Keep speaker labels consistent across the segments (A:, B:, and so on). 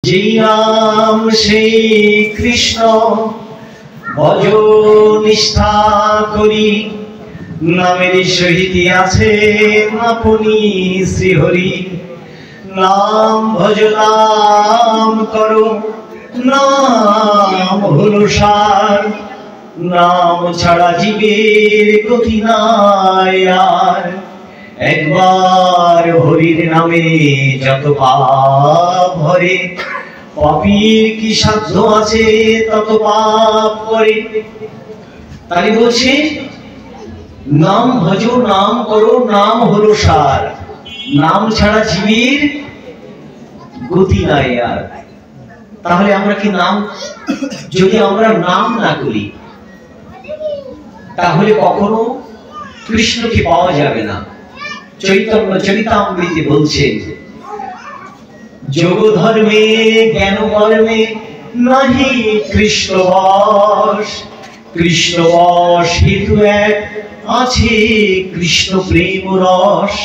A: যেই নাম সেই কৃষ্ণ ভজ নিষ্ঠা করি, নামের সহিত আছে আপনি শ্রীহরি। নাম ভজ নাম করো, নাম হলো সার, নাম ছাড়া জীবের গতি নাই আর। একবার হরির নামে যত পাপ ভরে, পাপীর কি সাধ্য আছে তত পাপ করে। তাই বলছে নাম ভজো, নাম করো, নাম হলো সার, নাম ছাড়া জীবের গতি নাই আর। তাহলে আমরা কি নাম, যদি আমরা নাম না করি তাহলে কখনো কৃষ্ণকে পাওয়া যাবে না। চৈতন্য চরিতামৃতে বলছেন, যোগ ধর্মে জ্ঞান কর্মে নাহি কৃষ্ণ বশ, কৃষ্ণ বশ হেতু এক আছে কৃষ্ণ প্রেম রস।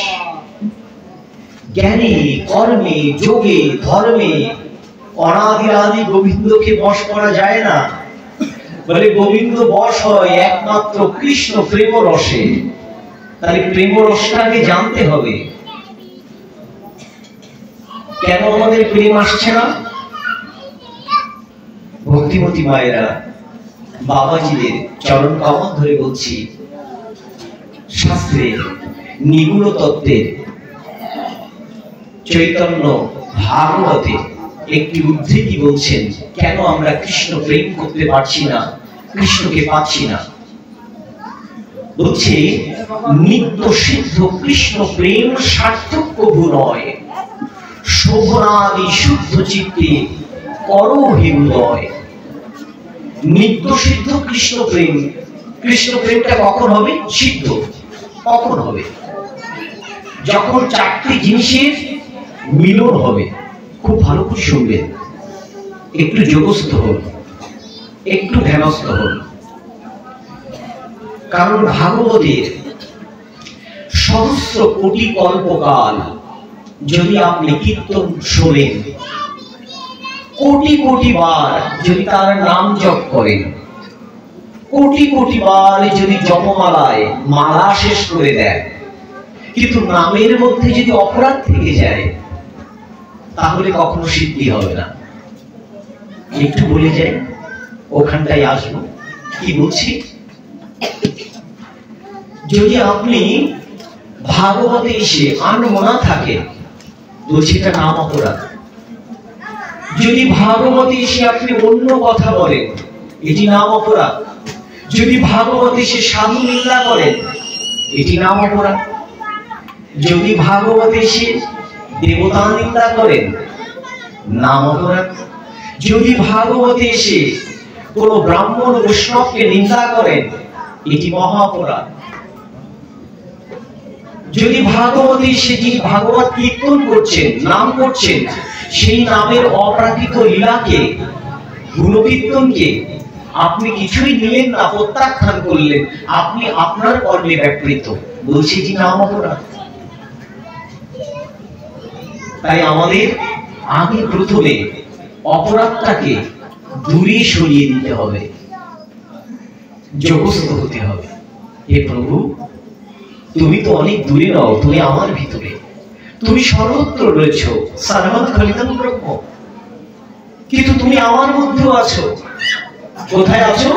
A: জ্ঞানে কর্মে যোগে ধর্মে অনাদি আদি গোবিন্দকে বশ করা যায় না। বলে গোবিন্দ বশ হয় একমাত্র কৃষ্ণ প্রেম রসে। তাহলে প্রেম রসটাকে জানতে হবে। কেন আমাদের প্রেম আসছে না? ভক্তিমতী মায়েরা বাবাজিদের চরণ কমল ধরে বলছি, শাস্ত্রে নিগুড় তত্ত্বের চৈতন্য ভাগবতে একটি উদ্ধৃতি বলছেন, কেন আমরা কৃষ্ণ প্রেম করতে পারছি না, কৃষ্ণকে পাচ্ছি না। বলছে, নিত্য সিদ্ধ কৃষ্ণ প্রেম সার্থক কভু নয়, শোভনাদি শুদ্ধ চিত্তে করো হে উদয়। নিত্য সিদ্ধ কৃষ্ণ প্রেম, কৃষ্ণ প্রেমটা কখন হবে? সিদ্ধ কখন হবে? যখন চারটি জিনিসের মিলন হবে। খুব ভালো করে শুনবেন, একটু যোগস্থ হন, একটু ধ্যানস্থ হন। কারণ ভাগবতের সহস্র কোটি কল্পকাল যদি আপনি কীর্তন শোনেন, কোটি কোটি বার যদি তার নাম জপ করেন, কোটি কোটি বার যদি জপমালায় মালা শেষ করে দেন, কিন্তু নামের মধ্যে যদি অপরাধ থেকে যায় তাহলে কখনো সিদ্ধি হবে না। একটু বলে যাই, ওখানটায় আসবো। কি বলছি? যদি আপনি ভাগবতে এসে আনমনা থাকে, বলছি এটা নাম অপরাধ। যদি ভাগবতে এসে আপনি অন্য কথা বলেন, এটি নাম অপরাধ। যদি ভাগবতে এসে সাধু নিন্দা করেন, এটি নাম অপরাধ। যদি ভাগবতে এসে দেবতা নিন্দা করেন, নাম অপরাধ। যদি ভাগবতে এসে কোন ব্রাহ্মণ বৈষ্ণবকে নিন্দা করেন, এটি মহা অপরাধ। যদি ভাগবতে এসে যিনি ভাগবত কীর্তন করছেন, নাম করছেন, সেই নামের অপ্রাকৃত লীলাকে, গুণকীর্তনকে আপনি কিছুই নিলেন না, প্রত্যাখ্যান করলেন, আপনি আপনার কর্মে ব্যাপৃত, বলছি যে নাম অপরাধ। তাই আমাদের আগে প্রথমে অপরাধটাকে দূরে সরিয়ে দিতে হবে, যোগস্থ হতে হবে। হে প্রভু, তুমি তো অনেক দূরে নও, তুমি আমার ভিতরে, তুমি সর্বত্র রয়েছ, সর্বত খলিতম ব্রহ্ম, কিন্তু তুমি আমার মধ্যেও আছো। কোথায় আছো?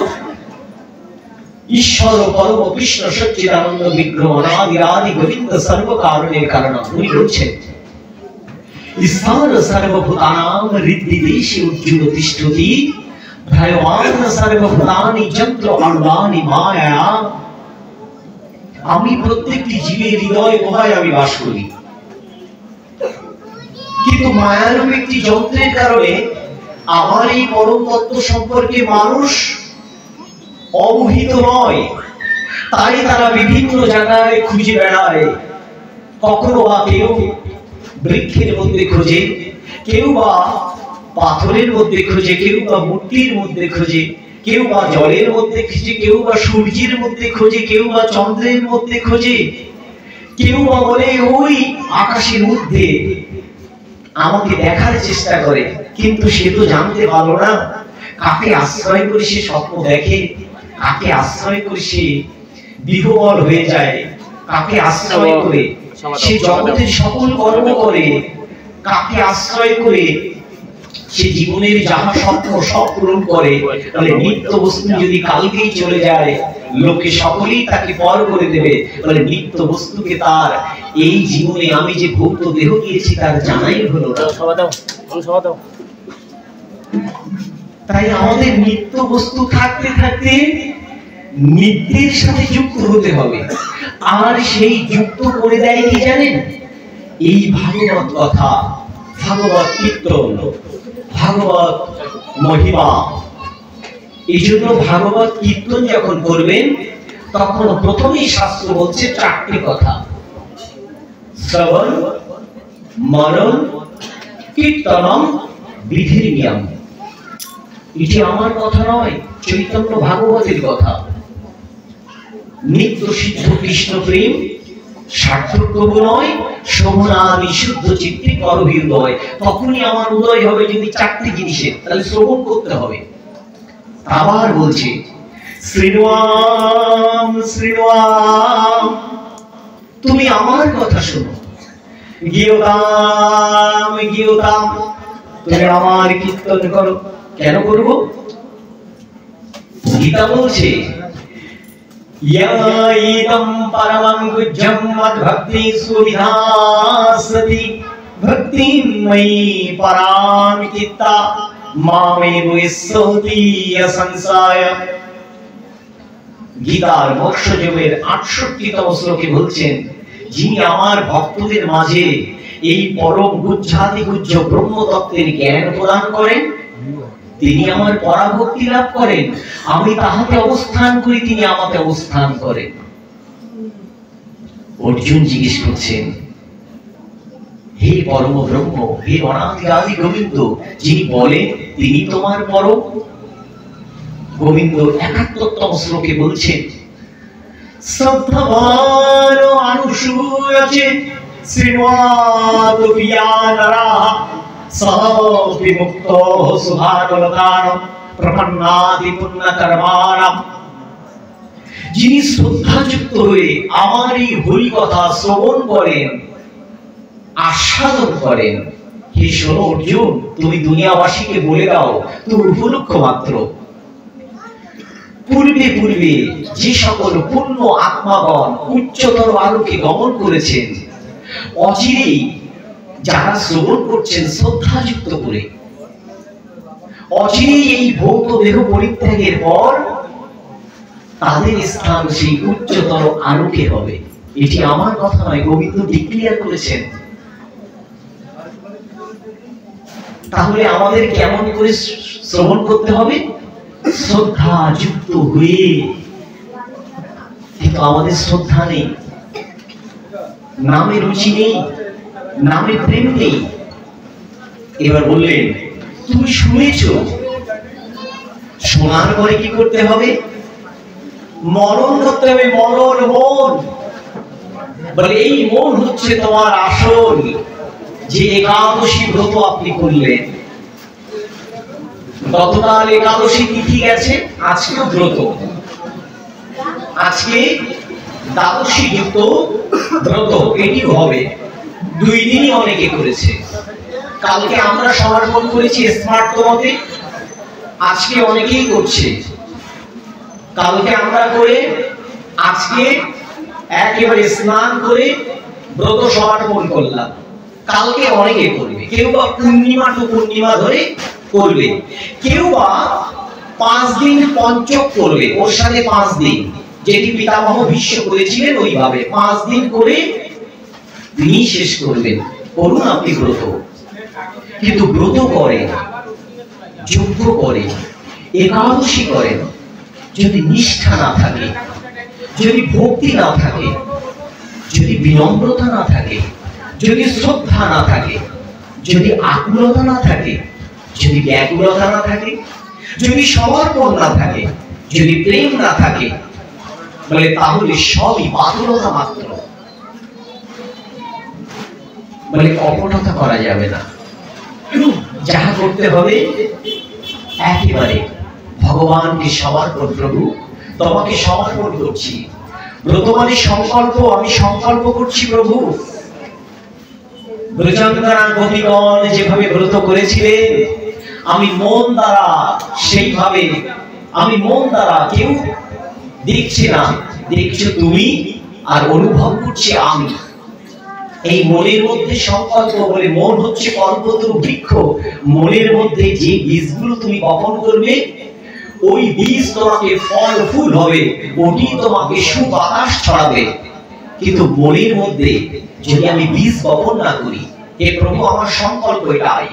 A: ঈশ্বর পরম কৃষ্ণ সচ্চিদানন্দ বিগ্রহ অনাদি আদি গোবিন্দ সর্ব কারণের কারণ। তুমি বলছেন, ঈশ্বর সর্বভূতানাং হৃদ্দেশে উজ্জ্বল তিষ্ঠতি, ভ্রায়মাণ সর্বভূতানি যন্ত্র অর্বাণি মায়া। আমি প্রত্যেকটি জীবের হৃদয় গুহায় আমি বাস করি, কিন্তু মায়ারূপ একটি যন্ত্রের কারণে আমার এই পরম তত্ত্ব সম্পর্কে মানুষ অবহিত নয়। তাই তারা বিভিন্ন জায়গায় খুঁজে বেড়ায়। কখনো বা কেউ বৃক্ষের মধ্যে খোঁজে, কেউ বা পাথরের মধ্যে খোঁজে, কেউ বা মূর্তির মধ্যে খোঁজে, কেউ বা জলের মধ্যে খোঁজে, কেউ বা সূর্যের মধ্যে খোঁজে, কেউ বা চন্দ্রের মধ্যে খোঁজে, কেউ বা বলে ওই আকাশের মধ্যে আমাকে দেখার চেষ্টা করে। কিন্তু সে তো জানতে পারলো না কাকে আশ্রয় করে সে স্বপ্ন দেখে, কাকে আশ্রয় করে সে বিহ্বল হয়ে যায়, কাকে আশ্রয় করে সে জগতের সকল কর্ম করে, কাকে আশ্রয় করে সে জীবনের যাহা স্বপ্ন সব পূরণ করে। তাহলে নিত্য বস্তু যদি কালকেই চলে যায়, লোকে সকলেই তাকে পর করে দেবে। তাহলে নিত্য বস্তুকে তার এই জীবনে আমি যে ভৌত দেহ দিয়েছি তার জানাই হলো না। তাই আমাদের নিত্য বস্তু থাকতে থাকতে নিত্যের সাথে যুক্ত হতে হবে। আর সেই যুক্ত করে দেয় কি জানেন? এই ভাগবত কথা, ভাগবত কীর্তন, ভাগবত মহিমা। এই জন্য ভাগবত কীর্তন যখন করবেন তখন প্রথমেই শাস্ত্র বলছে চারটি কথা: শ্রবণ, মনন, কীর্তনম, বিধির নিয়ম। এটি আমার কথা নয়, চৈতন্য ভাগবতের কথা। নিত্য সিদ্ধ কৃষ্ণ প্রেম সার্থক তবু নয়, শোভনামি শুদ্ধ চিত্তে করবি উদয়। তখনই আমার উদয় হবে যদি চারটি জিনিসের, তাহলে শ্রবণ করতে হবে। আবার বলছে শ্রীণুয়াম শ্রীণুয়াম, তুমি আমার কথা শোনো। গীয়তাম গীয়তাম, তুমি আমার কীর্তন করো। কেন করব? গীতা বলছে ইয়াইদম পরমং গুহ্যম মদ্ভক্তি সুবিধাসতি ভক্তিময়ী পরাম চিত্তা মামেব ইස්සতি সংসায়। গীতার মোক্ষযোগের 68তম শ্লোকে বলছেন, যিনি আমার ভক্তদের মাঝে এই পরম গুহ্যাতি গুহ্য ব্রহ্মতত্ত্বের জ্ঞান প্রদান করেন, তিনি আমার পরাভক্তি লাভ করেন। আমি তাহাতে অবস্থান করি, তিনি আমাতে অবস্থান করেন। অর্জুন জিজ্ঞেস করছেন, হে পরম ব্রহ্ম, হে অনাদি আদি গোবিন্দ, যিনি বলেন তিনি তোমার পরম। গোবিন্দ 71তম শ্লোকে বলছেন, শ্রদ্ধাবান অনুসূয়চে শ্রীণুয়াত বিয়ানরাঃ সহ বিমুক্ত সুভাগলতান প্রপন্নাদি পুণ্যকর্মাণাম। যিনি শ্রদ্ধাযুক্ত হয়ে আমার এই হরি কথা শ্রবণ করেন, আস্বাদন করেন। হে শোনো অর্জুন, তুমি দুনিয়াবাসীকে বলে দাও, তুমি উপলক্ষ মাত্র। পূর্বে পূর্বে যে সকল পূর্ণ আত্মাগণ উচ্চতর আলোকে গমন করেছেন, অচিরেই যারা শ্রবণ করছেন শ্রদ্ধাযুক্ত করে, অচিরেই এই ভৌত দেহ পরিত্যাগের পর তাদের স্থান সেই উচ্চতর আলোকে হবে। এটি আমার কথা নয়, গোবিন্দ ডিক্লেয়ার করেছেন। তাহলে আমাদের কেমন করে শ্রবণ করতে হবে? শ্রদ্ধাযুক্ত হয়ে। কিন্তু আমাদের শ্রদ্ধা নেই, নামে রুচি নেই, নামে প্রেম নেই। এবার বললেন, তুমি শুনেছ, শোনার পরে কি করতে হবে? মনন করতে হবে। মনন, মন বলে এই মন হচ্ছে তোমার আসল। যে একাদশী ব্রত আপনি করলেন, গতকাল একাদশী তিথি গেছে, আজকেও ব্রত, আজকে দ্বাদশী যুক্ত ব্রত, এটিও হবে। 2 দিনই অনেকে করেছে। কালকে আমরা সমর্পণ করেছি স্মার্ট মতে, আজকে অনেকেই করছে। কালকে আমরা করে আজকে একেবারে স্নান করে ব্রত সমর্পণ করলাম। কালকে অনেকে করবে, কেউ বা পূর্ণিমা টু পূর্ণিমা ধরে করবে, কেউ বা 5 দিন পঞ্চক করবে, ওর সাথে 5 দিন, যেটি পিতামহ ভীষ্ম করেছিলেন ওইভাবে 5 দিন করে তিনি শেষ করবেন। করুন আপনি ব্রত। কিন্তু ব্রত করেন, যজ্ঞ করেন, একাদশী করেন, যদি নিষ্ঠা না থাকে, যদি ভক্তি না থাকে, যদি বিনম্রতা না থাকে, যদি শ্রদ্ধা না থাকে, যদি আকুলতা না থাকে, যদি ব্যাকুলতা না থাকে, যদি সমর্পণ না থাকে, যদি প্রেম না থাকে, বলে তাহলে সবই বাতুলতা মাত্র। বলে কপটতা করা যাবে না। যাহা করতে হবে একেবারে ভগবানকে সমর্পণ। প্রভু তোমাকে সমর্পণ করছি। ব্রত মানে সংকল্প, আমি সংকল্প করছি প্রভু। ব্রজাঙ্গনা গোপীগণ যেভাবে ব্রত করেছিলেন, আমি মন দ্বারা সেইভাবে, আমি মন দ্বারা, কেউ দেখছে না, দেখছো তুমি আর অনুভব করছি আমি। এই মনের মধ্যে সংকল্প বলে, মন হচ্ছে কল্পতরু বৃক্ষ। মনের মধ্যে যে বীজগুলো তুমি বপন করবে, ওই বীজ তোমাকে ফল ফুল হবে, ওটি তোমাকে সুবাতাস ছড়াবে। কিন্তু মনের মধ্যে যদি আমি বীজ বপন না করি, হে প্রভু আমার সংকল্প এটাই,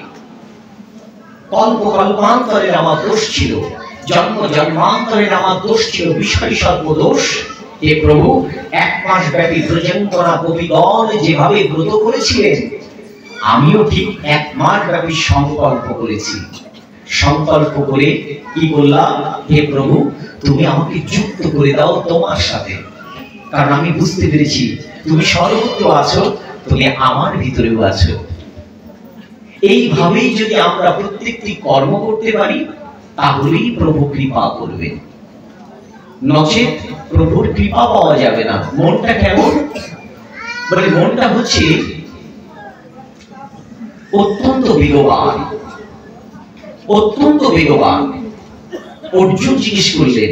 A: কল্প কল্পান্তরের আমার দোষ ছিল, জন্ম জন্মান্তরের আমার দোষ ছিল, বিষয় সর্ব দোষ। হে প্রভু, 1 মাস ব্যাপী ব্রজাঙ্গনা গোপীগণ যেভাবে ব্রত করেছিলেন, আমিও ঠিক 1 মাস ব্যাপী সংকল্প করেছি। সংকল্প করে কি বললাম, হে প্রভু তুমি আমাকে যুক্ত করে দাও তোমার সাথে, কারণ আমি বুঝতে পেরেছি তুমি সর্বত্র আছো, তুমি আমার ভিতরেও আছো। এইভাবেই যদি আমরা প্রত্যেকটি কর্ম করতে পারি, তাহলেই প্রভু কৃপা করবেন, নচেত প্রভুর কৃপা পাওয়া যাবে না। মনটা কেমন বলে, মনটা হচ্ছে অত্যন্ত বেগবান, অত্যন্ত বেগবান। অর্জুন জিজ্ঞেস করলেন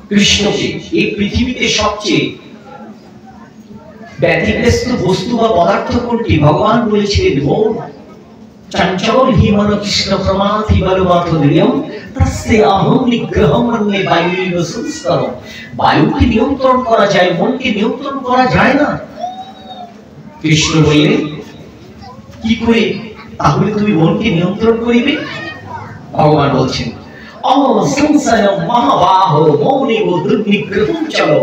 A: কৃষ্ণকে, এই পৃথিবীতে সবচেয়ে ব্যতিব্যস্ত বস্তু বা পদার্থ কোনটি? ভগবান বলেছিলেন মন। চঞ্চল হি মন কৃষ্ণ প্রমাথি বলবাথুর্যম তস্যে অহং নিগ্রহম মন্যে বায়ুইব সংস্কারম। বায়ুকে নিয়ন্ত্রণ করা যায়, মনকে নিয়ন্ত্রণ করা যায় না। কৃষ্ণ বললেন কি করে তাহলে তুমি মনকে নিয়ন্ত্রণ করিবে? ভগবান বলছেন অসংশয়ম মহাবাহো মৌনিব দুর্নিগ্রহম চলো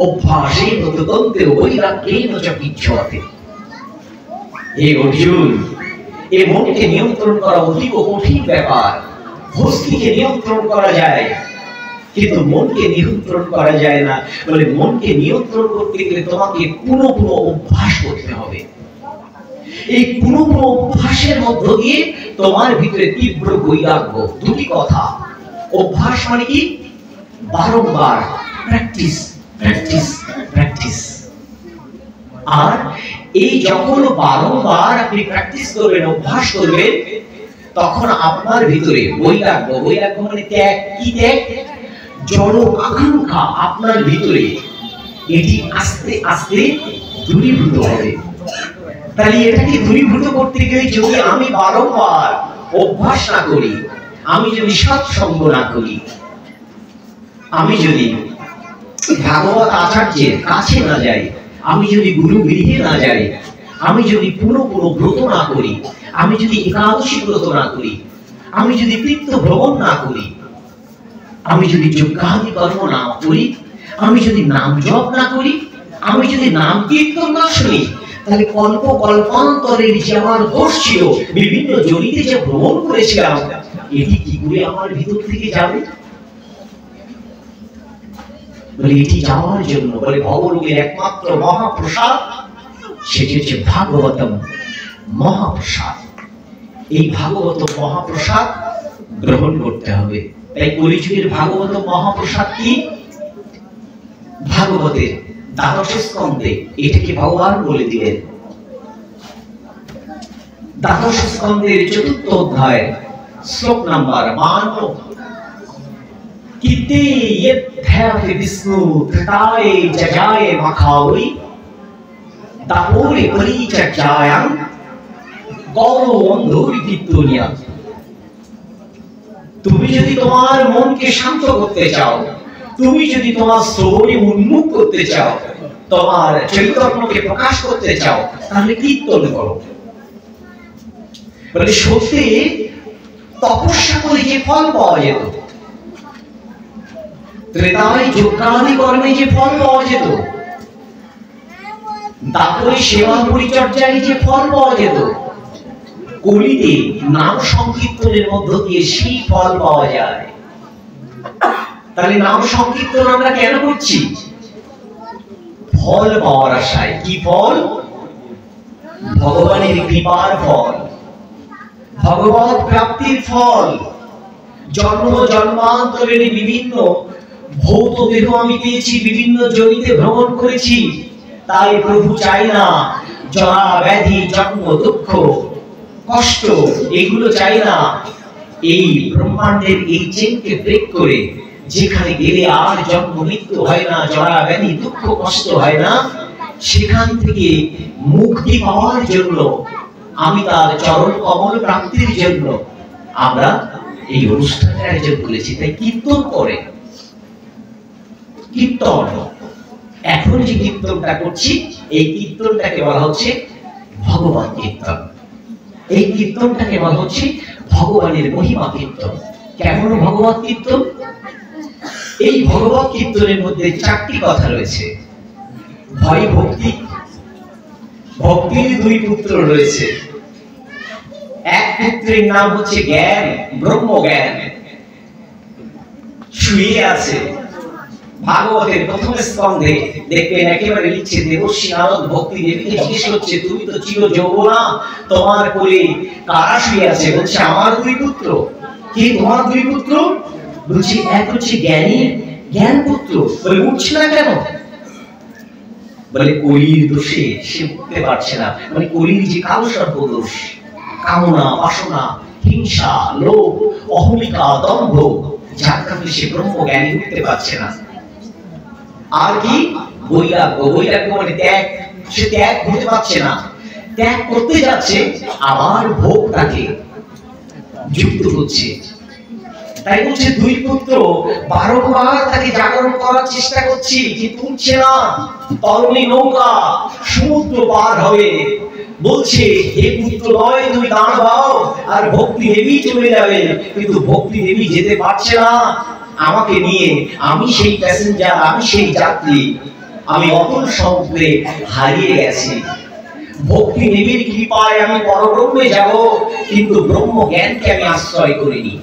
A: অভ্যাসেন তদন্তে বৈরাগ্যেন চ কিচ্ছতে। হে অর্জুন, এই মনকে নিয়ন্ত্রণ করা অতি কঠিন ব্যাপার। হস্তিকে নিয়ন্ত্রণ করা যায়, কিন্তু মনকে নিয়ন্ত্রণ করা যায় না। বলে মনকে নিয়ন্ত্রণ করতে গেলে তোমাকে পুনঃ পুনঃ অভ্যাস করতে হবে। এই পুনঃ পুনঃ অভ্যাসের মধ্য দিয়ে তোমার ভিতরে তীব্র বৈরাগ্য। দুটি কথা, অভ্যাস মানে কি? বারংবার প্র্যাকটিস, প্র্যাকটিস, প্র্যাকটিস। আর এই যখন বারংবার আপনি প্র্যাকটিস করবেন, অভ্যাস করবেন, তখন আপনার ভিতরে বৈরাগ্য, বৈরাগ্য মানে ত্যাগ। কি ত্যাগ? জড় আকাঙ্ক্ষা আপনার ভিতরে, এটি আস্তে আস্তে দূরীভূত হবে। তাহলে এটাকে দূরীভূত করতে গেলে যদি আমি বারংবার অভ্যাস না করি, আমি যদি সৎসঙ্গ না করি, আমি যদি ভাগবত আচার্যের কাছে না যাই, আমি যদি গুরু গৃহে না যাই, আমি যদি পুনঃ পুনঃ ব্রত না করি, আমি যদি একাদশী ব্রত না করি, আমি যদি তীর্থ ভ্রমণ না করি, আমি যদি যজ্ঞাদি কর্ম না করি, আমি যদি নাম জপ না করি, আমি যদি নাম কীর্তন না শুনি, তাহলে কল্প কল্পান্তরের যে আমার দোষ ছিল, বিভিন্ন জনিতে যে ভ্রমণ করেছিলাম, এটি কি করে আমার ভিতর থেকে যাবে? বলে এটি যাওয়ার জন্য বলে ভগবানের একমাত্র মহাপ্রসাদ, সেটি হচ্ছে ভাগবতম মহাপ্রসাদ। এই ভাগবত মহাপ্রসাদ গ্রহণ করতে হবে। তাই কলিযুগের ভাগবত মহাপ্রসাদ কি? ভাগবতের দ্বাদশ স্কন্ধে এটাকে ভগবান বলে দিলেন। দ্বাদশ স্কন্ধের 4th অধ্যায় শ্লোক নাম্বার 52। কিতে ইয়ধ্যাতে বিষ্ণু ত্রিতায়ে জজায়ে মাখাওই দাপরে পরিচর্যায়াং গৌরবন্ধুরি কীর্তনিয়া। তুমি যদি তোমার মনকে শান্ত করতে চাও, তুমি যদি তোমার শ্রবণে উন্মুখ করতে চাও, তোমার চৈতন্যকে প্রকাশ করতে চাও, তাহলে কীর্তন করো। বলে সত্যি তপস্যা করে যে ফল পাওয়া যেত, ত্রেতায় যজ্ঞাদি কর্মে যে ফল পাওয়া যেত, তারপরে সেবা পরিচর্যায় যে ফল পাওয়া যেত, কলিতে নাম সংকীর্তনের মধ্য দিয়ে সেই ফল পাওয়া যায়। তাহলে নাম সংকীর্তন আমরা কেন করছি? ফল পাওয়ার আশায়। কি ফল? ভগবানের কৃপার ফল। ভগবত প্রাপ্তির ফল। জন্ম জন্মান্তরের বিভিন্ন ভৌত দেহ আমি পেয়েছি, বিভিন্ন জনিতে ভ্রমণ করেছি, তাই প্রভু চাই না জরা ব্যাধি জন্ম দুঃখ কষ্ট এগুলো চাই না। এই ব্রহ্মাণ্ডের এই চেনকে ব্রেক করে যেখানে গেলে আর জন্ম মৃত্যু হয় না, জরা ব্যাধি দুঃখ কষ্ট হয় না, সেখান থেকে মুক্তি পাওয়ার জন্য, আমি তার চরণ কমল প্রাপ্তির জন্য আমরা এই অনুষ্ঠানের আয়োজন করেছি। তাই কীর্তন করে, কীর্তন এখন যে কীর্তনটা করছি এই কীর্তনটাকে বলা হচ্ছে ভগবত কীর্তন। এই কীর্তনটাকে বলা হচ্ছে ভগবানের মহিমা কীর্তন। কেমন ভগবত কীর্তন? এই ভগবত কীর্তনের মধ্যে চারটি কথা রয়েছে। ভয় ভক্তি, ভক্তির দুই পুত্র রয়েছে। এক পুত্রের নাম হচ্ছে জ্ঞান, ব্রহ্ম জ্ঞান, শুয়ে আছে ভাগবতের প্রথম স্কন্ধে। দেখবেন একেবারে লিখছে দেবর্ষি নারদ ভক্তি দেবীকে জিজ্ঞেস করছে, তুমি তো চির যৌবনা, তোমার কোলে কারা শুয়ে আছে? বলছে আমার দুই পুত্র। কি তোমার দুই পুত্র? বলছি এক হচ্ছে জ্ঞানী, জ্ঞান পুত্র। বলে উঠছে না কেন? বলে কলির দোষে সে উঠতে পারছে না। মানে কলির যে কালসর্প দোষ, কামনা বাসনা হিংসা লোভ অহমিকা দম্ভ, যার কারণে সে ব্রহ্ম জ্ঞানী উঠতে পারছে না। আর কি বৈরাগ্য, বৈরাগ্য মানে ত্যাগ, সে ত্যাগ করতে পারছে না। ত্যাগ করতে যাচ্ছে আবার ভোগ তাকে যুক্ত হচ্ছে। তাই বলছে দুই পুত্র বারংবার তাকে জাগরণ করার চেষ্টা করছি, কিন্তু উঠছে না। তরুণী নৌকা সমুদ্র পার হবে, বলছে হে পুত্র নয় তুমি দাঁড়াও, আর ভক্তি দেবী চলে যাবে। কিন্তু ভক্তি দেবী যেতে পারছে না আমাকে নিয়ে। আমি সেই প্যাসেঞ্জার, আমি সেই যাত্রী, আমি অতল সমুদ্রে হারিয়ে গেছি। ভক্তি দেবীর কৃপায় আমি পরব্রহ্মে যাব, কিন্তু ব্রহ্ম জ্ঞানকে আমি আশ্রয় করিনি।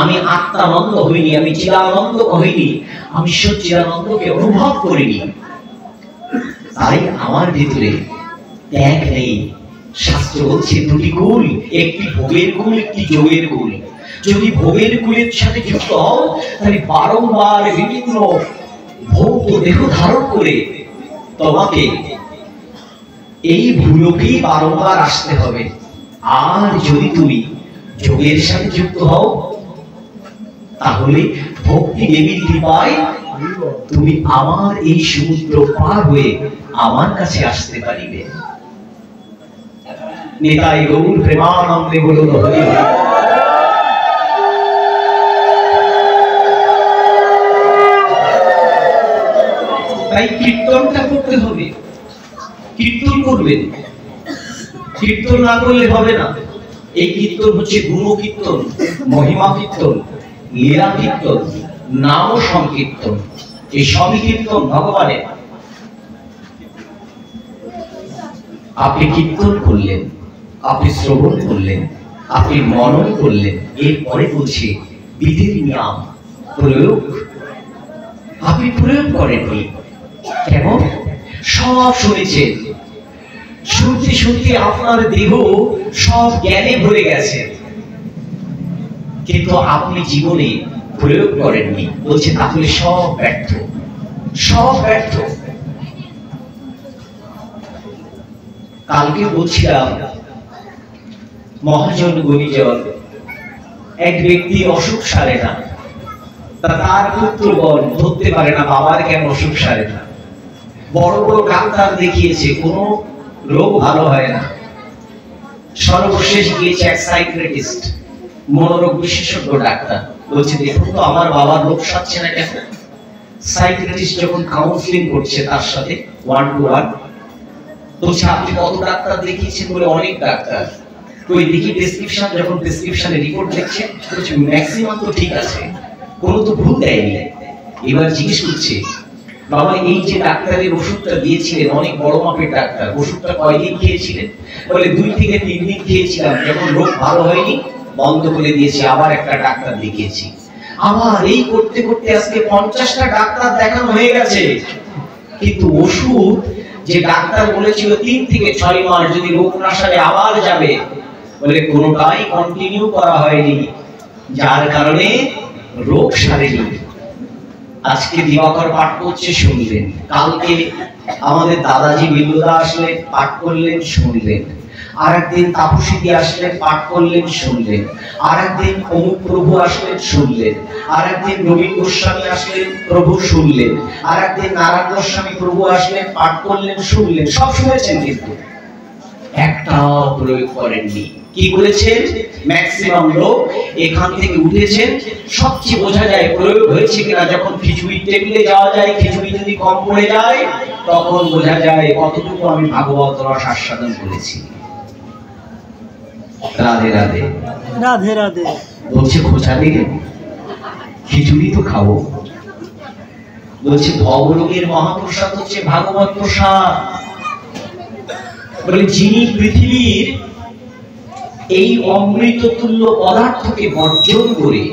A: আমি আত্মানন্দ হইনি, আমি চিদানন্দ হইনি, আমি সচ্চিদানন্দকে অনুভব করিনি। তাই আমার ভিতরে ত্যাগ নেই। শাস্ত্র বলছে দুটি কুল, একটি ভোগের কুল, একটি যোগের কুল। যদি ভোগের কুলের সাথে যুক্ত হও, তাহলে বারংবার বিভিন্ন ভৌত দেহ ধারণ করে তোমাকে এই ভূলোকেই বারংবার আসতে হবে। আর যদি তুমি যোগের সাথে যুক্ত হও, তাহলে ভক্তি দেবীর কৃপায় তুমি আমার এই সমুদ্র পার হয়ে আমার কাছে আসতে পারিবে। নিতাই গৌর প্রেমানন্দে বলুন হরি হরি। তাই কীর্তনটা করতে হবে। কীর্তন করবেন, কীর্তন না করলে হবে না। এই কীর্তন হচ্ছে গুণ কীর্তন, মহিমা কীর্তন, লীলা কীর্তন, নাম সংকীর্তন। এই সবই কীর্তন ভগবানের। আপনি কীর্তন করলেন, আপনি শ্রবণ করলেন, আপনি মনন করলেন, এরপরে বলছে বিধির নিয়ম প্রয়োগ। আপনি প্রয়োগ করেননি। কেমন? সব শুনেছেন, শুনতে শুনতে আপনার দেহ সব জ্ঞানে ভরে গেছে, কিন্তু আপনি জীবনে প্রয়োগ করেননি। বলছে তাহলে সব ব্যর্থ, সব ব্যর্থ। কালকে বলছিলাম মহাজন গুণীজন, এক ব্যক্তি অসুখ সারে না, তার পুত্রগণ ধরতে পারে না বাবার কেন অসুখ সারে না। বড় বড় ডাক্তার দেখিয়েছে, কোনো রোগ ভালো হয় না। সর্বশেষ গিয়েছে এক সাইকিয়াট্রিস্ট, মনোরোগ বিশেষজ্ঞ ডাক্তার। বলছে দেখুন তো আমার বাবার রোগ সারছে না কেন। সাইকিয়াট্রিস্ট যখন কাউন্সিলিং করছে তার সাথে 1-to-1, বলছে আপনি কত ডাক্তার দেখিয়েছেন? বলে অনেক ডাক্তার। ওই দেখি প্রেসক্রিপশন, যখন প্রেসক্রিপশনে রিপোর্ট দেখছে বলছে ম্যাক্সিমাম তো ঠিক আছে, কোনো তো ভুল দেয়নি। এবার জিজ্ঞেস করছে বাবা এই যে ডাক্তারের ওষুধটা দিয়েছিলেন, অনেক বড় মাপের ডাক্তার, ওষুধটা কয়দিন খেয়েছিলেন? বলে 2 থেকে 3 দিন খেয়েছিলাম, যখন রোগ ভালো হয়নি বন্ধ করে দিয়েছি, আবার একটা ডাক্তার দেখিয়েছি। আবার এই করতে করতে আজকে 50টা ডাক্তার দেখানো হয়ে গেছে, কিন্তু ওষুধ যে ডাক্তার বলেছিল 3 থেকে 6 মাস যদি রোগ না সারে আবার যাবে, বলে কোনোটাই কন্টিনিউ করা হয়নি, যার কারণে রোগ সারেনি। আজকে দিবাকর পাঠ করছে শুনলেন, কালকে আমাদের দাদাজি বিল্লুদা আসলেন পাঠ করলেন শুনলেন, আর একদিন তাপসীদি আসলেন পাঠ করলেন শুনলেন, আর একদিন অমুক প্রভু আসলেন শুনলেন, আর একদিন রবীন গোস্বামী আসলেন প্রভু শুনলেন, আর একদিন নারায়ণ গোস্বামী প্রভু আসলেন পাঠ করলেন শুনলেন। সব শুনেছেন কিন্তু একটাও প্রয়োগ করেননি। কি করেছেন? ম্যাক্সিমাম লোক এখান থেকে উঠেছেন। সবচেয়ে বোঝা যায় প্রয়োগ হয়েছে কিনা যখন খিচুড়ি টেবিলে যাওয়া যায়, খিচুড়ি যদি কম পড়ে যায় তখন বোঝা যায় কতটুকু আমি ভাগবত রস আস্বাদন করেছি। রাধে রাধে
B: রাধে রাধে।
A: বলছে খোঁচা দিলে খিচুড়ি তো খাবো। বলছে ভবরোগের মহাপ্রসাদ হচ্ছে ভাগবত প্রসাদ। বলে যিনি পৃথিবীর এই অমৃত তুল্য পদার্থকে বর্জন করে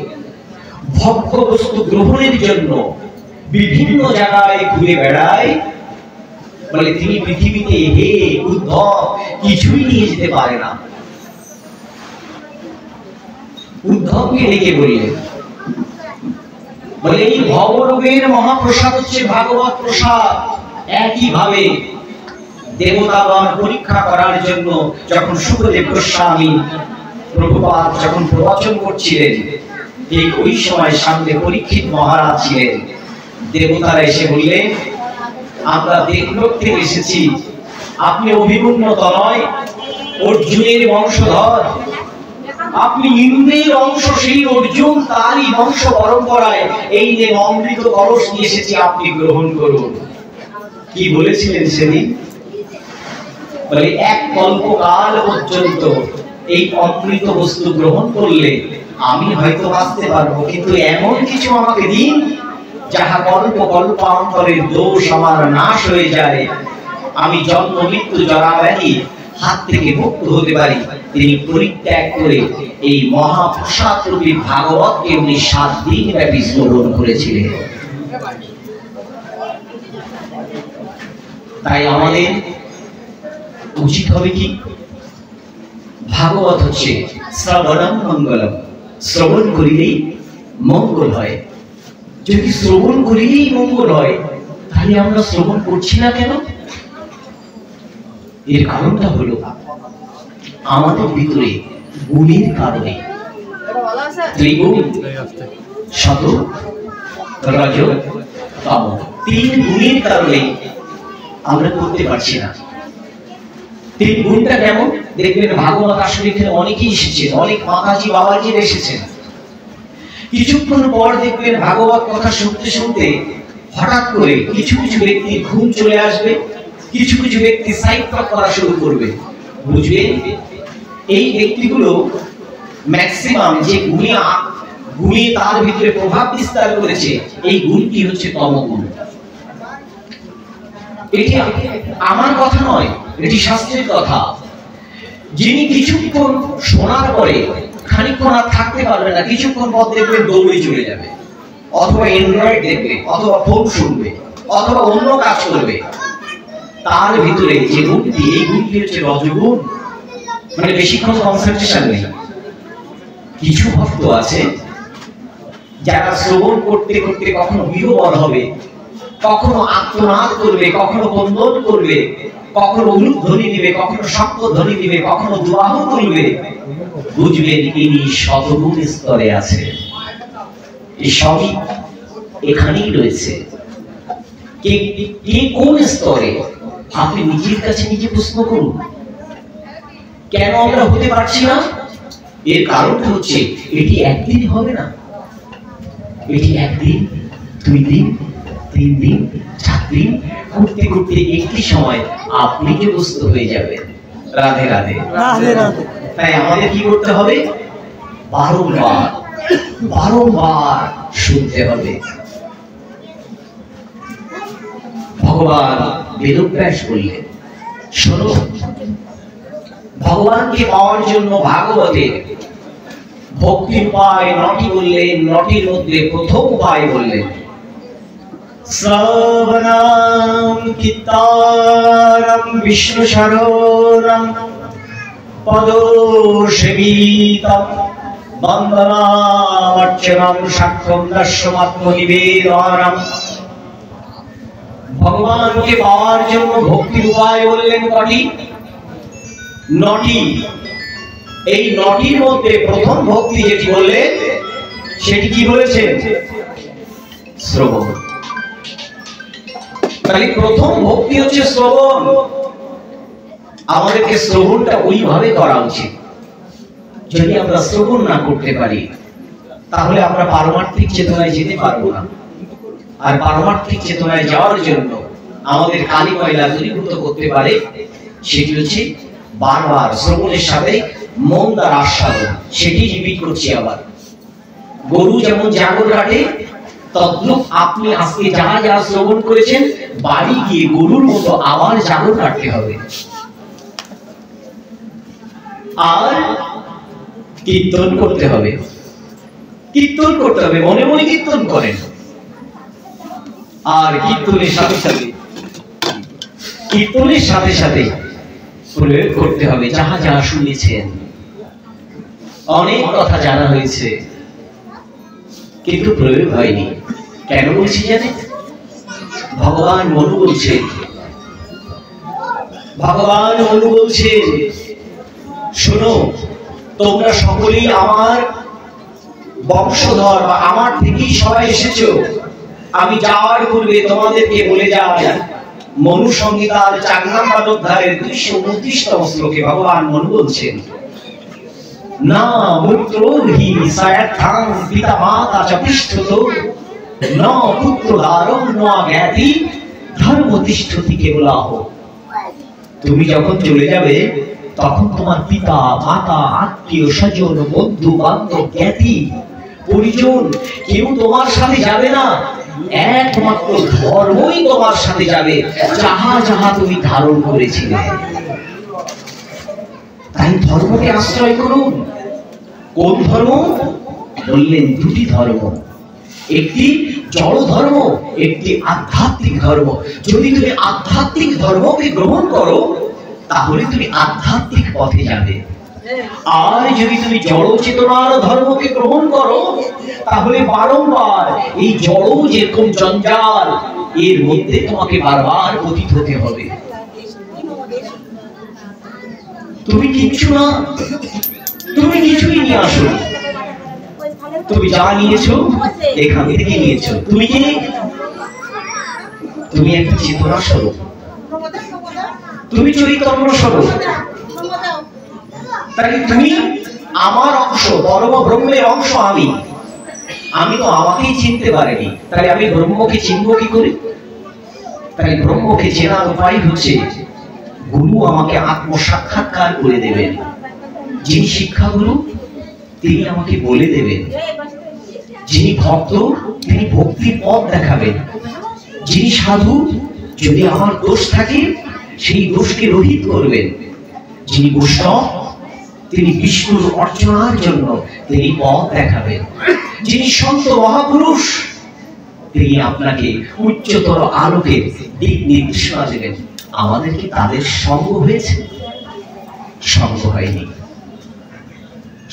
A: ভোগ্য বস্তু গ্রহণের জন্য বিভিন্ন জায়গায় ঘুরে বেড়ায়, বলে তিনি পৃথিবীতে হে উদ্ধব কিছুই নিয়ে যেতে পারে না। উদ্ধবকে ডেকে বললেন, বলে এই ভবরোগের মহাপ্রসাদ হচ্ছে ভাগবত প্রসাদ। একইভাবে দেবতাগণ পরীক্ষা করার জন্য যখন শুকদেব গোস্বামী প্রভুপাদ যখন প্রবচন করছিলেন, ঠিক ওই সময় সামনে পরীক্ষিত মহারাজ ছিলেন। দেবতারা এসে বললেন, আমরা দেবলোক থেকে এসেছি, আপনি অভিমন্যু তনয় অর্জুনের বংশধর, আপনি ইন্দ্রের অংশ, সেই অর্জুন তারই বংশ পরম্পরায় এই যে অমৃত কলস নিয়ে এসেছি, আপনি গ্রহণ করুন। কি বলেছিলেন সেদিন? বলে এক কল্পকাল পর্যন্ত এই অমৃত বস্তু গ্রহণ করলে আমি হয়তো বাঁচতে পারবো, কিন্তু এমন কিছু আমাকে দিন যাহা কল্প কল্পান্তরের দোষ আমার নাশ হয়ে যায়, আমি জন্ম মৃত্যু জরা ব্যাধি হাত থেকে মুক্ত হতে পারি। তিনি পরিত্যাগ করে এই মহাপ্রসাদ রূপী ভাগবতকে উনি 7 দিন ব্যাপী শ্রবণ করেছিলেন। তাই আমাদের উচিত হবে কি? ভাগবত হচ্ছে শ্রবণম মঙ্গলম, শ্রবণ করিলেই মঙ্গল হয়। যদি শ্রবণ করিলেই মঙ্গল হয়, তাহলে আমরা শ্রবণ করছি না কেন? এর কারণটা হলো আমাদের ভিতরে গুণের কারণে ত্রিগুণ সত রজ তম 3 গুণের কারণে আমরা করতে পারছি না। 3 গুণটা কেমন দেখবেন? ভাগবত আসলে এখানে অনেকেই এসেছেন, অনেক মাতাজি বাবাজিরা এসেছেন। কিছুক্ষণ পর দেখবেন ভাগবত কথা শুনতে শুনতে হঠাৎ করে কিছু কিছু ব্যক্তির ঘুম চলে আসবে, কিছু কিছু ব্যক্তি সাইট্রাক করা শুরু করবে। বুঝবেন এই ব্যক্তিগুলো ম্যাক্সিমাম যে গুণে তার ভিতরে প্রভাব বিস্তার করেছে, এই গুণটি হচ্ছে তমগুণ। এটি আমার কথা নয়, এটি শাস্ত্রের কথা। যিনি কিছুক্ষণ শোনার পরে খানিকক্ষণ আর থাকতে পারবে না, কিছুক্ষণ পর দেখবেন দৌড়ে চলে যাবে, অথবা অ্যান্ড্রয়েড দেখবে, অথবা ফোন শুনবে, অথবা অন্য কাজ করবে। তার ভিতরে যে গুণটি, এই গুণটি হচ্ছে রজগুণ, মানে বেশিক্ষণ কনসেন্ট্রেশন নেই। কিছু ভক্ত আছে যারা শ্রবণ করতে করতে কখনো বিহ্বল হবে, কখনো আত্মনাদ করবে, কখনো বন্দন করবে, কখনো উলুধ্বনি দিবে, কখনো শঙ্খধ্বনি দিবে, কখনো দুয়াহ করবে। বুঝবেন ইনি শতগুণ স্তরে আছে। এই সবই এখানেই রয়েছে। কে কোন স্তরে? আপনি নিজের কাছে নিজে প্রশ্ন করুন, কেন আমরা হতে পারছি না? এর কারণটা হচ্ছে এটি একদিন হবে না, এটি 1 দিন, 2 দিন, 3 দিন, 4 দিন করতে করতে একটি সময় আপনি যে বস্তু হয়ে যাবেন। রাধে রাধে
B: রাধে রাধে।
A: তাই আমাদের কি করতে হবে? বারংবার বারংবার শুনতে হবে। ভগবান বেদব্যাস বললেন, শোনো, ভগবানকে পাওয়ার জন্য ভাগবতে ভক্তি উপায় 9টি বললেন। 9টির মধ্যে প্রথম উপায় বললেন শ্রবণম কীর্তনম বিষ্ণু শরণম পদসেবিতম বন্দনার্চনম সাক্ষ্যম দর্শমাত্মনিবেদনম। ভগবানকে পাওয়ার জন্য ভক্তির উপায় বললেন কটি? নটি। এই নটির মধ্যে প্রথম ভক্তি যেটি বললেন সেটি কি বলেছেন? শ্রবণ। তাহলে প্রথম ভক্তি হচ্ছে শ্রবণ। আমাদেরকে শ্রবণটা ওইভাবে করা উচিত। যদি আমরা শ্রবণ না করতে পারি তাহলে আমরা পারমার্থিক চেতনায় যেতে পারবো না। আর পারমার্থিক চেতনায় যাওয়ার জন্য আমাদের কালি ময়লা দূরীভূত করতে পারে সেটি হচ্ছে বারবার শ্রবণের সাথে মন দ্বারা আস্বাদন। সেটি রিপিট করছি আবার। গরু যেমন জাগর কাটে, তদ্রূপ আপনি আজকে যা যা শ্রবণ করেছেন বাড়ি গিয়ে গরুর মতো আবার জাগর কাটতে হবে। আর কীর্তন করতে হবে। কীর্তন করতে হবে, মনে মনে কীর্তন করেন। আর কীর্তনের সাথে সাথে প্রয়োগ করতে হবে যাহা যাহা শুনেছেন। অনেক কথা জানা হয়েছে কিন্তু প্রয়োগ হয়নি। কেন বলছি জানেন? ভগবান মনু বলছেন, শোনো, তোমরা সকলেই আমার বংশধর বা আমার থেকেই সবাই এসেছো। আমি যাওয়ার পূর্বে তোমাদেরকে বলে যাই, মনু সংহিতার 4 নম্বর অধ্যায়ের 229তম শ্লোকে ভগবান মনু বলছেন, না পুত্রহি সায়াথাং পিতা মাতা চ পৃষ্ঠত ন পুত্রদারং ন জ্ঞাতি ধর্ম তিষ্ঠতি কেবলাহ। তুমি যখন চলে যাবে তখন তোমার পিতা মাতা আত্মীয় স্বজন বন্ধু বান্ধব জ্ঞাতি পরিজন কেউ তোমার সাথে যাবে না। একমাত্র ধর্মই তোমার সাথে যাবে, যাহা যাহা তুমি ধারণ করেছিলে। তাই ধর্মকে আশ্রয় করুন। কোন ধর্ম? বললেন দুটি ধর্ম, একটি জড় ধর্ম, একটি আধ্যাত্মিক ধর্ম। যদি তুমি আধ্যাত্মিক ধর্মকে গ্রহণ করো তাহলে তুমি আধ্যাত্মিক পথে যাবে। আর যদি তুমি জড় চেতনার ধর্মকে গ্রহণ করো তাহলে বারংবার এই জড় যেরকম জঞ্জাল এর মধ্যে তোমাকে বারবার পতিত হতে হবে। তুমি কিচ্ছু না, তুমি কিছুই নিয়ে আসো। তুমি যা নিয়েছো এখান থেকে নিয়েছো। তুমি কি? তুমি একটা চেতনা স্বরূপ, তুমি চৈতন্য স্বরূপ। তাই তুমি আমার অংশ, পরম ব্রহ্মের অংশ। আমি তো আমাকেই চিনতে পারিনি, তাই আমি ব্রহ্মকে চিনব কি করে? তাই ব্রহ্মকে চেনার উপায় হচ্ছে গুরু আমাকে আত্মসাক্ষাৎকার করে দেবেন। যিনি শিক্ষাগুরু তিনি আমাকে বলে দেবেন। যিনি ভক্ত তিনি ভক্তির পথ দেখাবেন। যিনি সাধু যদি আমার দোষ থাকে সেই দোষকে রহিত করবেন। যিনি বৈষ্ণব তিনি বিষ্ণুর অর্চনার জন্য তিনি পথ দেখাবেন। যিনি সন্ত মহাপুরুষ তিনি আপনাকে উচ্চতর আলোকের দিক নির্দেশনা দেবেন। আমাদের কি তাদের সঙ্গ হয়েছে? সঙ্গ হয়নি।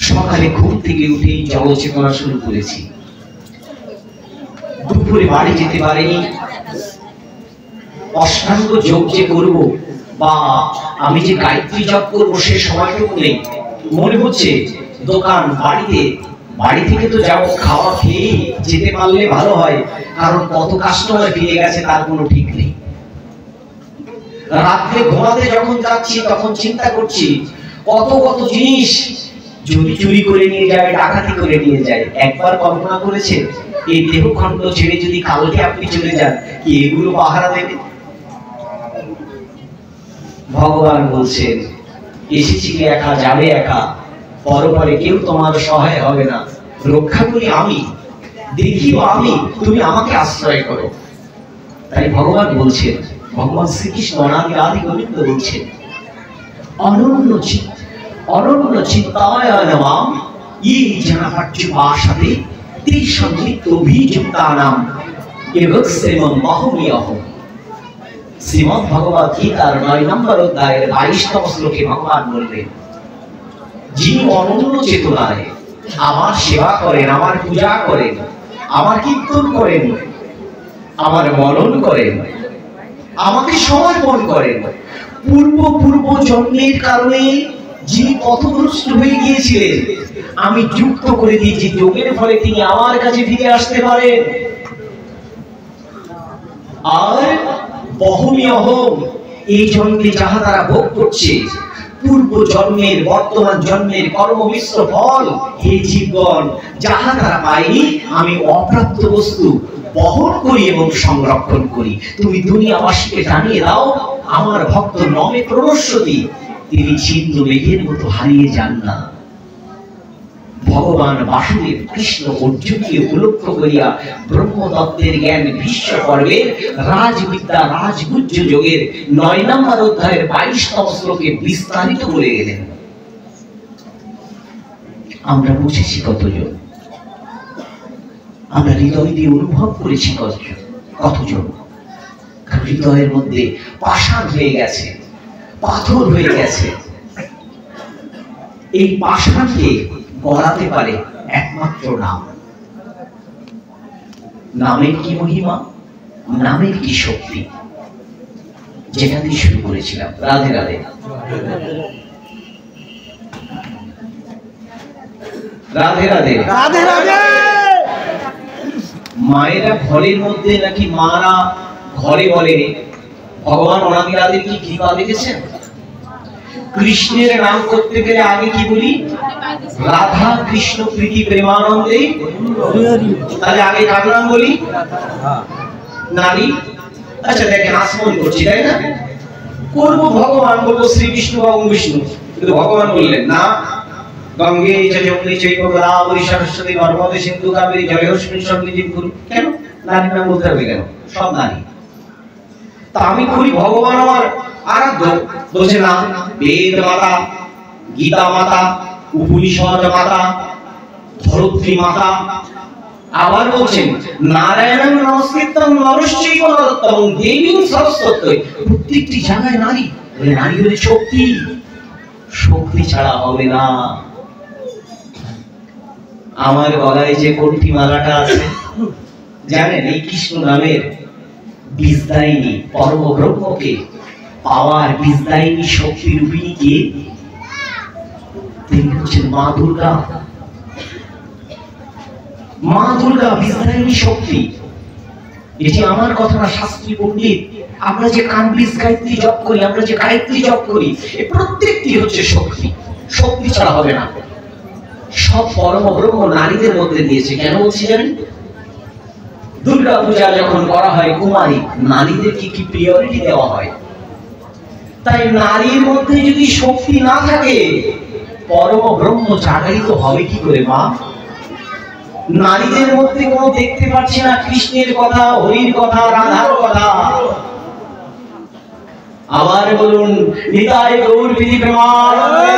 A: সকালে ঘুম থেকে উঠেই জড়চেতনা শুরু করেছি, দুপুরে বাড়ি যেতে পারিনি। অষ্টাঙ্গ যোগ যে করব বা আমি যে গায়ত্রী জপ করবো সে সময়টুকু নেই। মনে হচ্ছে দোকান বাড়ি থেকে তো যাবো, খাওয়া খেয়ে যেতে পারলে ভালো হয়, কারণ কত কাস্টমার ফিরে গেছে তার কোনো ঠিক নেই। রাত্রে ঘুমাতে যখন যাচ্ছি তখন চিন্তা করছি কত কত জিনিস যদি চুরি করে নিয়ে যায়, ডাকাতি করে নিয়ে যায়। একবার কল্পনা করেছেন এই দেহখণ্ড ছেড়ে যদি কালকে আপনি চলে যান, কি এগুলো পাহারা দেবে? ভগবান বলছেন এসেছি একা, যাবে একা, পরপরে কেউ তোমার সহায় হবে না। রক্ষা করি আমি, দেখিও আমি, তুমি আমাকে আশ্রয় করো। তাই ভগবান বলছেন, ভগবান শ্রীকৃষ্ণ আদি গোবিন্দ বলছেন, অনন্য চিন্তায় নমাম এই জনাপাচ্যুপাসাতে তেষাং নিত্যভিযুক্তানাম এবৎসেমং মহমীয়হম। শ্রীমদ্ ভগবদ্ গীতার 9 নম্বর অধ্যায়ের 22তম শ্লোকে ভগবান বললেন, যিনি অনন্য চেতনায় আমার সেবা করেন, আমার পূজা করেন, আমার কীর্তন করেন, আমার মনন করেন, আমাকে সমর্পণ করেন। পূর্ব জন্মের কারণে যিনি পথভ্রষ্ট হয়ে গিয়েছিলেন, আমি যুক্ত করে দিয়েছি যোগের ফলে তিনি আমার কাছে ফিরে আসতে পারেন। আর বহমি অহম, এই জন্মে যাহা তারা ভোগ করছে, পূর্ব জন্মের বর্তমান জন্মের কর্ম মিশ্র ফল। হে জীবগণ, যাহা তারা পায়নি, আমি অপ্রাপ্ত বস্তু বহন করি এবং সংরক্ষণ করি। তুমি দুনিয়াবাসীকে জানিয়ে দাও, আমার ভক্ত নমে প্রণশ্যতি, তিনি ছিন্ন মেঘের মতো হারিয়ে যান না। ভগবান বাসুদেব কৃষ্ণ অর্জুনকে উপলক্ষ করিয়া ব্রহ্মতত্ত্বের জ্ঞান ভীষ্ম পর্বের রাজবিদ্যা রাজগুহ্য যোগের 9 নম্বর অধ্যায়ের 22তম শ্লোকে বিস্তারিত বলে গেলেন। আমরা বুঝেছি কতজন, আমরা হৃদয় দিয়ে অনুভব করেছি কতজন। হৃদয়ের মধ্যে পাষাণ হয়ে গেছে, পাথর হয়ে গেছে। এই পাষাণকে গড়াতে পারে একমাত্র নাম। নামের কি মহিমা, নামের কি শক্তি, যেটা দিয়ে শুরু করেছিলাম। রাধে রাধে, রাধে রাধে,
B: রাধে রাধে।
A: মায়েরা ঘরের মধ্যে নাকি মারা ঘরে বলে ভগবান অনাদিরাদের কি কৃপা দেখেছেন। কৃষ্ণের নাম করতে গেলে আগে কি বলি? রাধা কৃষ্ণ প্রীতি প্রেমানন্দে। তাহলে আগে কার নাম বলি? নারী। আচ্ছা দেখেন, আসমন করছি তাই না, করবো ভগবান, বলবো শ্রী বিষ্ণু বা বিষ্ণু, কিন্তু ভগবান বললেন না। গঙ্গে যমুনে চৈব গোদাবরী সরস্বতী নর্মদে সিন্ধু কাবেরী জলেস্মিন সন্নিধিং কুরু। কেন নারীর নাম বলতে হবে কেন? সব নারী। তা আমি করি ভগবান আমার আরাধ্য, বলছে না। বেদ মাতা, গীতা মাতা, উপনিষদ মাতা, ধরিত্রী মাতা। আবার বলছেন নারায়ণং নমস্কৃত্যং নরশ্চৈব নরোত্তমং দেবীং সরস্বতী। প্রত্যেকটি জায়গায় নারী। নারী হলে শক্তি, শক্তি ছাড়া হবে না। আমার গলায় যে কণ্ঠী মালাটা আছে জানেন, এই কৃষ্ণ নামের বীজদায়িনী পরম ব্রহ্মকে পাওয়ার বীজদায়িনী শক্তি রূপিণী কে? তিনি হচ্ছেন মা দুর্গা। মা দুর্গা বীজদায়িনী শক্তি। এটি আমার কথা না, শাস্ত্রী পণ্ডিত। আমরা যে কামবীজ গায়ত্রী জপ করি, আমরা যে গায়ত্রী জপ করি, এই প্রত্যেকটি হচ্ছে শক্তি। শক্তি ছাড়া হবে না। সব পরম ব্রহ্ম নারীদের মধ্যে দিয়েছে। কেন বলছি জানেন? দুর্গা পূজা যখন করা হয় কুমারী নারীদেরকে কি প্রিয়রিটি দেওয়া হয়। তাই নারীর মধ্যে যদি শক্তি না থাকে, পরম ব্রহ্ম জাগরিত হবে কি করে মা? নারীদের মধ্যে কোনো দেখতে পাচ্ছি না কৃষ্ণের কথা, হরির কথা, রাধার কথা। আবার বলুন নিতাই গৌর বিধি প্রেমানন্দে।